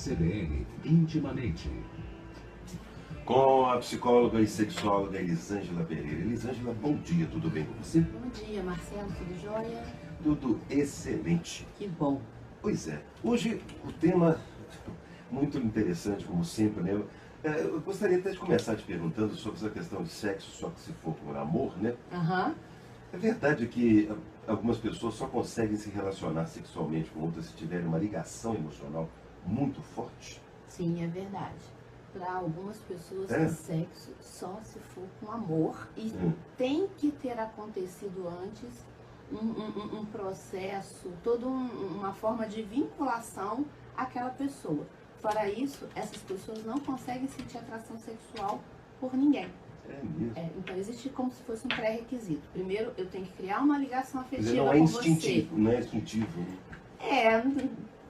CBN Intimamente. Com a psicóloga e sexóloga Elisângela Pereira. Elisângela, bom dia, tudo bem com você? Bom dia, Marcelo, tudo jóia? Tudo excelente. Que bom. Pois é, hoje o tema muito interessante, como sempre, né? Eu gostaria até de começar te perguntando sobre essa questão de sexo, só que se for por amor, né? Aham. É verdade que algumas pessoas só conseguem se relacionar sexualmente com outras se tiverem uma ligação emocional muito forte? Sim, é verdade. Para algumas pessoas, É. o sexo só se for com amor e tem que ter acontecido antes um processo, toda uma forma de vinculação àquela pessoa. Fora isso, essas pessoas não conseguem sentir atração sexual por ninguém. É mesmo. Então existe como se fosse um pré-requisito. Primeiro, eu tenho que criar uma ligação Quer dizer, afetiva não é com instintivo, você. não é instintivo. Né?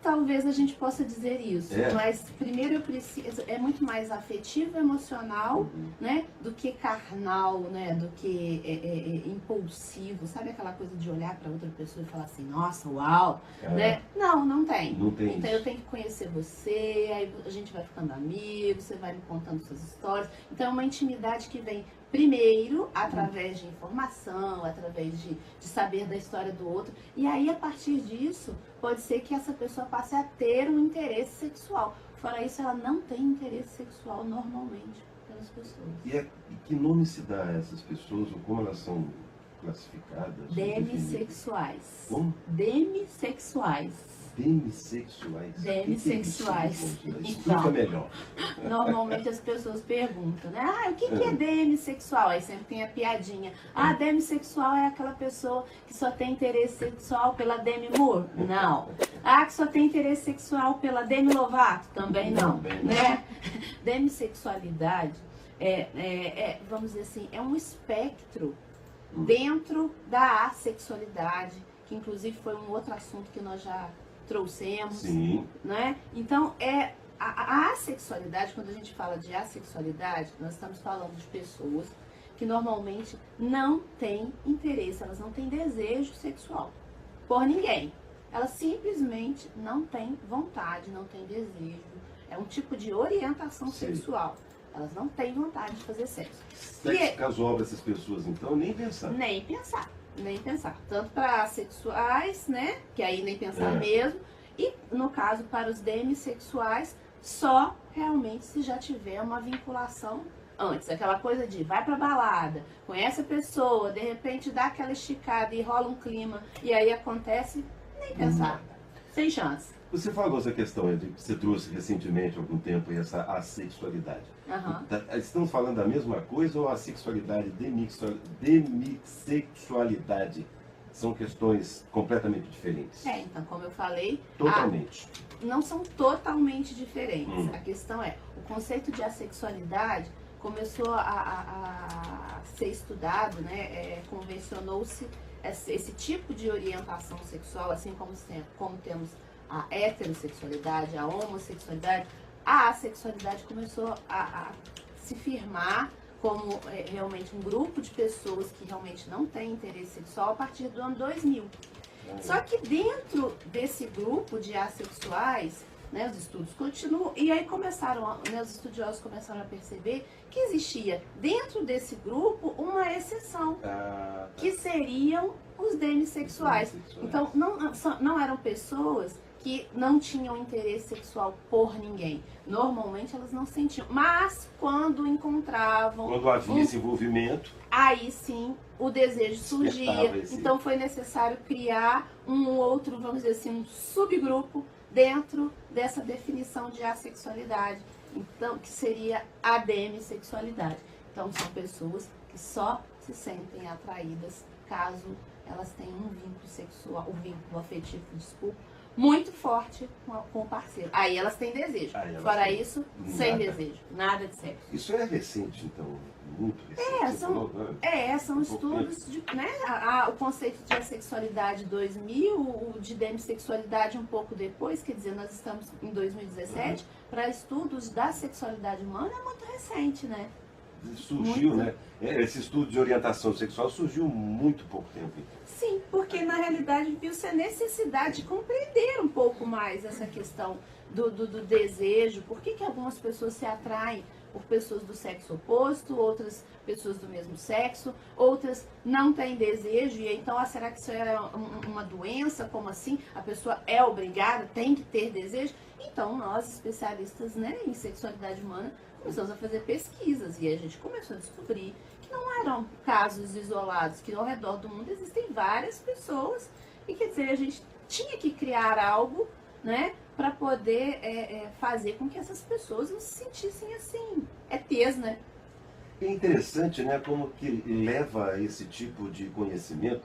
Talvez a gente possa dizer isso, É. mas primeiro eu preciso, é muito mais afetivo, emocional, né, do que carnal, né, do que impulsivo, sabe aquela coisa de olhar para outra pessoa e falar assim, nossa, uau, né? Não tem. Não tem Então isso. eu tenho que conhecer você, aí a gente vai ficando amigo, você vai me contando suas histórias. Então é uma intimidade que vem primeiro através de informação, através de saber da história do outro. E aí, a partir disso, pode ser que essa pessoa passe a ter um interesse sexual. Fora isso, ela não tem interesse sexual normalmente pelas pessoas. E que nome se dá a essas pessoas, ou como elas são classificadas? ou definidas? Demissexuais. Como? Demissexuais. Demissexuais. Demissexuais. O que é isso? Então. Explica melhor. Normalmente as pessoas perguntam, né? O que é demissexual? Aí sempre tem a piadinha. Demissexual é aquela pessoa que só tem interesse sexual pela Demi Moore? Não. Que só tem interesse sexual pela Demi Lovato? Também não. Né? Demissexualidade vamos dizer assim, é um espectro dentro da assexualidade, que inclusive foi um outro assunto que nós já trouxemos. Sim. Né? Então, a assexualidade, quando a gente fala de assexualidade, nós estamos falando de pessoas que normalmente não têm interesse, elas não têm desejo sexual por ninguém. Elas simplesmente não têm vontade, não têm desejo. É um tipo de orientação sexual. Elas não têm vontade de fazer sexo. Sexo casual para essas pessoas, então, nem pensar. Nem pensar. Nem pensar. Tanto para assexuais, né? Que aí nem pensar mesmo. E, no caso, para os demissexuais, só realmente se já tiver uma vinculação antes. Aquela coisa de vai pra balada, conhece a pessoa, de repente dá aquela esticada e rola um clima, e aí acontece, nem pensar. Sem chance. Você falou essa questão de que você trouxe recentemente, há algum tempo, aí, essa assexualidade. Estamos falando da mesma coisa ou a sexualidade demissexualidade são questões completamente diferentes? Então, como eu falei... Totalmente. Não são totalmente diferentes. A questão o conceito de assexualidade começou a ser estudado, né? Convencionou-se esse tipo de orientação sexual, assim como temos a heterossexualidade, a homossexualidade, a assexualidade começou a se firmar como realmente um grupo de pessoas que realmente não têm interesse sexual a partir do ano 2000. Só que dentro desse grupo de assexuais, né, os estudos continuam, e aí os estudiosos começaram a perceber que existia dentro desse grupo uma exceção, que seriam os demissexuais. Então, não eram pessoas que não tinham interesse sexual por ninguém. Normalmente elas não sentiam. Mas quando encontravam... Quando havia esse envolvimento... Aí sim o desejo surgia. Então foi necessário criar um outro, vamos dizer assim, um subgrupo dentro dessa definição de assexualidade. Então, que seria a demissexualidade. Então são pessoas que só se sentem atraídas caso elas tenham um vínculo sexual, um vínculo afetivo, muito forte com o parceiro. Aí elas têm desejo. Fora isso, sem desejo. Nada de sexo. Isso é recente, então, muito recente. São estudos de, né? O conceito de assexualidade 2000, o de demissexualidade um pouco depois, quer dizer, nós estamos em 2017, para estudos da sexualidade humana é muito recente, né? Surgiu, né? Esse estudo de orientação sexual surgiu muito pouco tempo. Sim, porque na realidade viu-se a necessidade de compreender um pouco mais essa questão do desejo, por que algumas pessoas se atraem por pessoas do sexo oposto, outras pessoas do mesmo sexo, outras não têm desejo, e então, será que isso é uma doença? Como assim? A pessoa é obrigada, tem que ter desejo? Então, nós, especialistas, né, em sexualidade humana, começamos a fazer pesquisas, e a gente começou a descobrir que não eram casos isolados, que ao redor do mundo existem várias pessoas, e quer dizer, a gente tinha que criar algo, né, para poder fazer com que essas pessoas não se sentissem assim, ETs, né? É interessante, né, como que leva a esse tipo de conhecimento,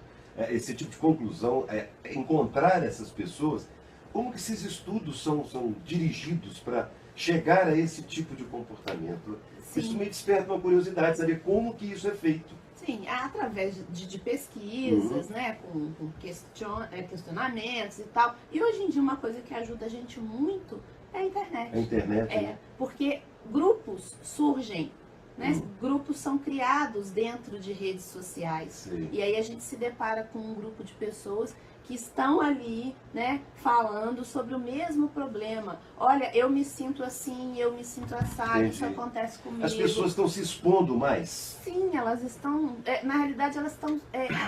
esse tipo de conclusão, encontrar essas pessoas, como que esses estudos são dirigidos para chegar a esse tipo de comportamento. Sim. Isso me desperta uma curiosidade, saber como que isso é feito. Sim, através de pesquisas, né, com questionamentos e tal. E hoje em dia uma coisa que ajuda a gente muito é a internet. A internet, né? Porque grupos surgem, né? Grupos são criados dentro de redes sociais. Sim. E aí a gente se depara com um grupo de pessoas que estão ali, né, falando sobre o mesmo problema. Olha, eu me sinto assim, eu me sinto assado, isso acontece comigo. As pessoas estão se expondo mais. Sim, elas estão, na realidade, elas estão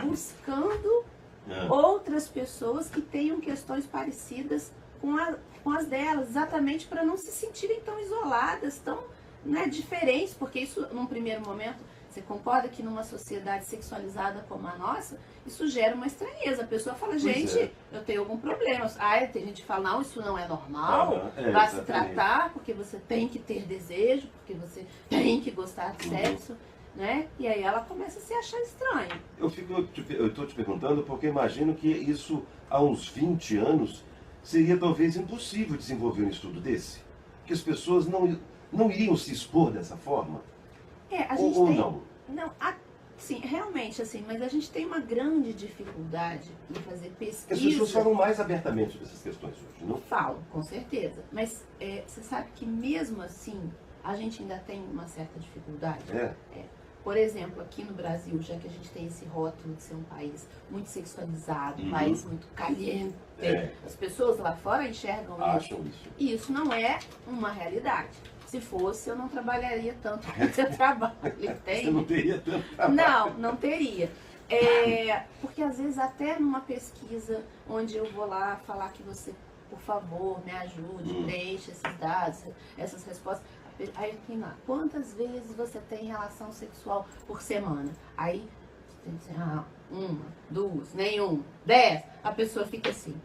buscando outras pessoas que tenham questões parecidas com as delas, exatamente para não se sentirem tão isoladas, tão, né, diferentes, porque isso, num primeiro momento, você concorda que numa sociedade sexualizada como a nossa, isso gera uma estranheza. A pessoa fala, gente, eu tenho algum problema. Tem gente que fala, não, isso não é normal, vai se tratar, porque você tem que ter desejo, porque você tem que gostar de sexo, né? E aí ela começa a se achar estranho. Eu estou te perguntando porque imagino que isso, há uns 20 anos, seria talvez impossível desenvolver um estudo desse. Que as pessoas não iriam se expor dessa forma. A gente ou tem, não? Sim, realmente, assim, mas a gente tem uma grande dificuldade em fazer pesquisa. As pessoas falam mais abertamente sobre essas questões hoje, não? Falam, com certeza. Mas você sabe que mesmo assim, a gente ainda tem uma certa dificuldade. Por exemplo, aqui no Brasil, já que a gente tem esse rótulo de ser um país muito sexualizado, um país muito caliente, as pessoas lá fora acham isso. E isso não é uma realidade. Se fosse, eu não trabalharia tanto quanto eu trabalho, entende? Você não teria tanto trabalho. Não teria. Porque às vezes até numa pesquisa onde eu vou lá falar que você, por favor, me ajude, preencha esses dados, essas respostas. Aí tem lá, quantas vezes você tem relação sexual por semana? Aí tem que dizer, 1, 2, nenhum, 10. A pessoa fica assim,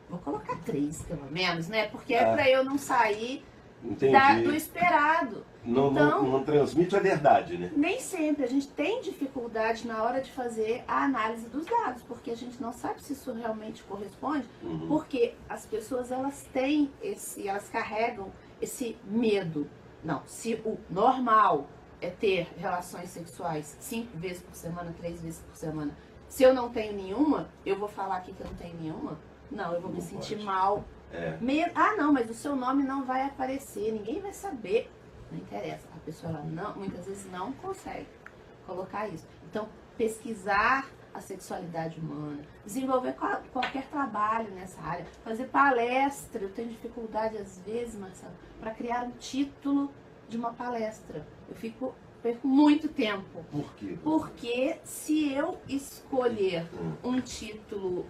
vou colocar 3 pelo menos, né? Porque é pra eu não sair do esperado. Não transmite a verdade, né? Nem sempre. A gente tem dificuldade na hora de fazer a análise dos dados, porque a gente não sabe se isso realmente corresponde, porque as pessoas, elas carregam esse medo. Não, se o normal é ter relações sexuais 5 vezes por semana, 3 vezes por semana, se eu não tenho nenhuma, eu vou falar aqui que eu não tenho nenhuma? Não, eu vou me sentir mal. Não, mas o seu nome não vai aparecer, ninguém vai saber. Não interessa, a pessoa muitas vezes não consegue colocar isso. Então, pesquisar a sexualidade humana, desenvolver qualquer trabalho nessa área, fazer palestra. Eu tenho dificuldade às vezes, Marcelo, para criar um título de uma palestra. Perco muito tempo. Por quê? Porque se eu escolher um título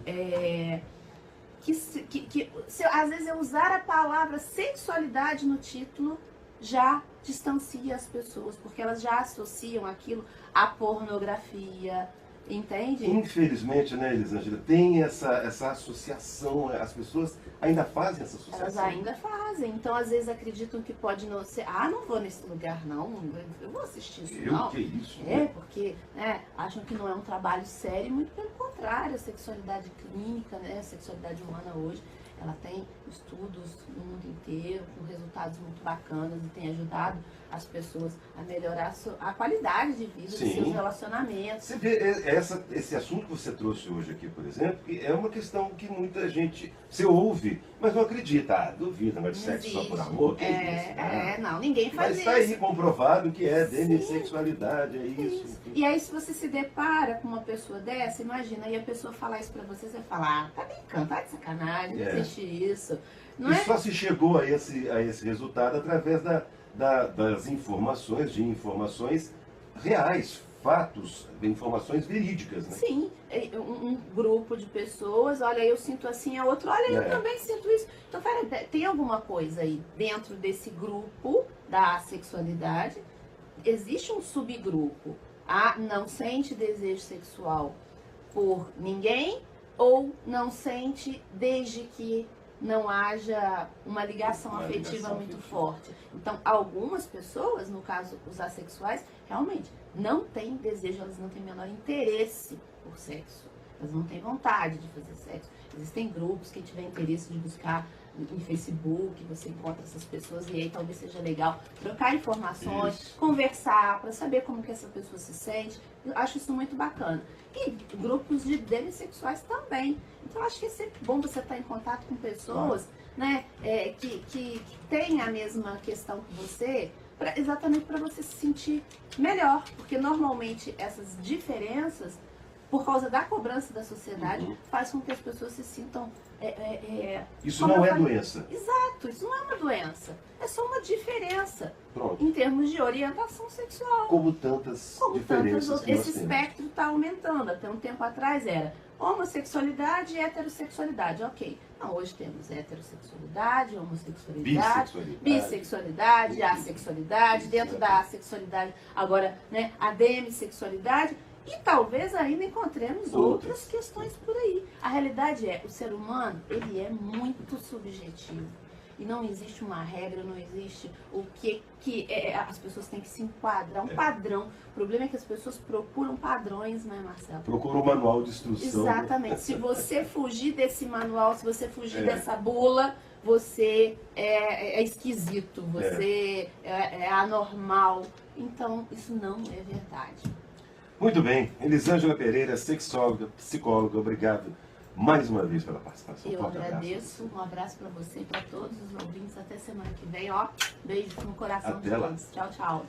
às vezes eu usar a palavra sexualidade no título, já distancia as pessoas, porque elas já associam aquilo à pornografia, entende? Infelizmente, né, Elisângela, tem essa associação, as pessoas ainda fazem essa associação. Elas ainda fazem, então às vezes acreditam que pode não ser, não vou nesse lugar não, eu vou assistir isso não. Que isso? Porque acham que não é um trabalho sério, muito pelo contrário, a sexualidade clínica, né, a sexualidade humana hoje, ela tem estudos no mundo inteiro, com resultados muito bacanas e tem ajudado as pessoas a melhorar a qualidade de vida dos seus relacionamentos. Você vê, esse assunto que você trouxe hoje aqui, por exemplo, que é uma questão que muita gente, você ouve, mas não acredita. Duvida, mas de sexo só por amor, que é isso? Não, ninguém faz isso. Mas está aí comprovado que é demissexualidade, é isso. E aí, se você se depara com uma pessoa dessa, imagina, e a pessoa falar isso pra você, você fala, tá brincando, tá de sacanagem, não existe isso. Não E é? só se chegou a esse resultado através das informações, de informações reais, fatos, informações verídicas, né? Sim, um grupo de pessoas, olha, eu sinto assim, a outra, olha, eu também sinto isso. Então, pera, tem alguma coisa aí dentro desse grupo da sexualidade? Existe um subgrupo. Não sente desejo sexual por ninguém ou não sente desde que não haja uma ligação afetiva muito forte. Então, algumas pessoas, no caso os assexuais, realmente não têm desejo, elas não têm o menor interesse por sexo. Elas não têm vontade de fazer sexo. Existem grupos que tiver interesse de buscar em Facebook, você encontra essas pessoas e aí talvez seja legal trocar informações, conversar para saber como que essa pessoa se sente. Eu acho isso muito bacana. E grupos de demissexuais também. Então acho que é sempre bom você estar em contato com pessoas, né, que têm a mesma questão que você, exatamente para você se sentir melhor. Porque normalmente essas diferenças, por causa da cobrança da sociedade, faz com que as pessoas se sintam... Isso não é doença. Exato, isso não é uma doença. É só uma diferença. Pronto. Em termos de orientação sexual. Como tantas diferenças que nós Esse temos. espectro está aumentando. Até um tempo atrás era homossexualidade e heterossexualidade. Ok. Não, hoje temos heterossexualidade, homossexualidade, bissexualidade, assexualidade, dentro da assexualidade, agora, né, a demissexualidade. E talvez ainda encontremos outras questões por aí. A realidade é, o ser humano, ele é muito subjetivo. E não existe uma regra, não existe o que as pessoas têm que se enquadrar, um padrão. O problema é que as pessoas procuram padrões, né, Marcelo? Procura um manual de instrução. Exatamente. Se você fugir desse manual, se você fugir dessa bula, você é esquisito, você é anormal. Então, isso não é verdade. Muito bem. Elisângela Pereira, sexóloga, psicóloga, obrigado mais uma vez pela participação. Eu agradeço. Um abraço para você e para todos os ouvintes. Até semana que vem. Ó, beijo no coração de todos. Tchau, tchau.